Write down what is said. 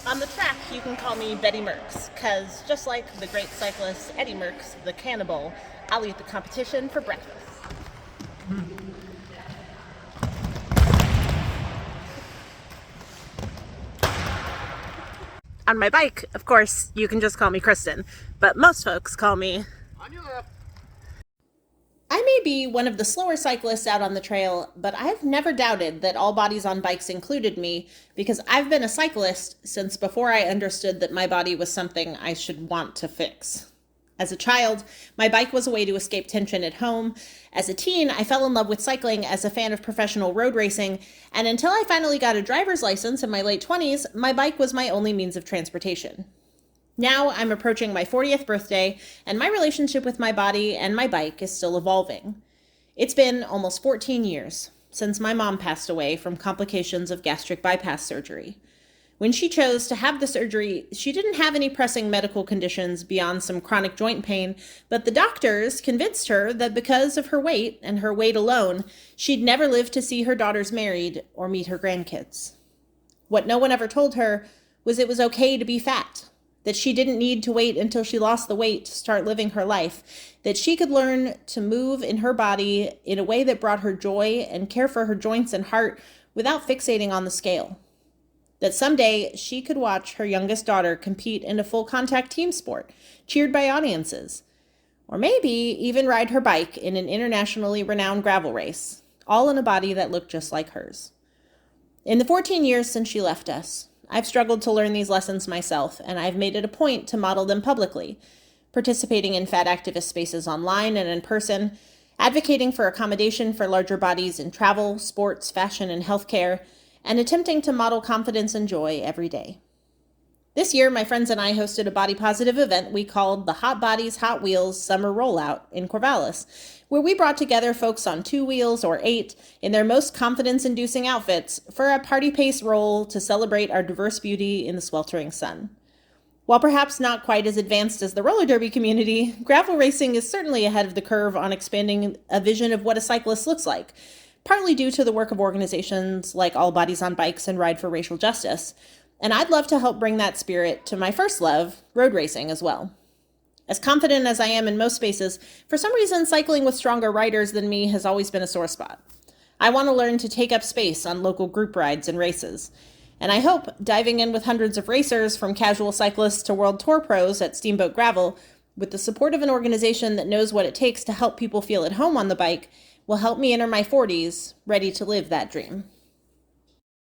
On the track, you can call me Betty Merckx, because just like the great cyclist Eddie Merckx, the cannibal, I'll eat the competition for breakfast. On my bike, of course, you can just call me Kristen, but most folks call me... On your left. I may be one of the slower cyclists out on the trail, but I've never doubted that all bodies on bikes included me, because I've been a cyclist since before I understood that my body was something I should want to fix. As a child, my bike was a way to escape tension at home. As a teen, I fell in love with cycling as a fan of professional road racing, and until I finally got a driver's license in my late 20s, my bike was my only means of transportation. Now I'm approaching my 40th birthday, and my relationship with my body and my bike is still evolving. It's been almost 14 years since my mom passed away from complications of gastric bypass surgery. When she chose to have the surgery, she didn't have any pressing medical conditions beyond some chronic joint pain, but the doctors convinced her that because of her weight and her weight alone, she'd never live to see her daughters married or meet her grandkids. What no one ever told her was it was okay to be fat, that she didn't need to wait until she lost the weight to start living her life, that she could learn to move in her body in a way that brought her joy and care for her joints and heart without fixating on the scale. That someday she could watch her youngest daughter compete in a full contact team sport, cheered by audiences, or maybe even ride her bike in an internationally renowned gravel race, all in a body that looked just like hers. In the 14 years since she left us, I've struggled to learn these lessons myself, and I've made it a point to model them publicly, participating in fat activist spaces online and in person, advocating for accommodation for larger bodies in travel, sports, fashion, and healthcare, and attempting to model confidence and joy every day. This year, my friends and I hosted a body-positive event we called the Hot Bodies, Hot Wheels Summer Rollout in Grvl, where we brought together folks on 2 wheels or 8 in their most confidence-inducing outfits for a party-pace roll to celebrate our diverse beauty in the sweltering sun. While perhaps not quite as advanced as the roller derby community, gravel racing is certainly ahead of the curve on expanding a vision of what a cyclist looks like, partly due to the work of organizations like All Bodies on Bikes and Ride for Racial Justice, and I'd love to help bring that spirit to my first love, road racing, as well. As confident as I am in most spaces, for some reason cycling with stronger riders than me has always been a sore spot. I want to learn to take up space on local group rides and races, and I hope diving in with hundreds of racers, from casual cyclists to world tour pros at Steamboat Gravel, with the support of an organization that knows what it takes to help people feel at home on the bike, will help me enter my 40s ready to live that dream.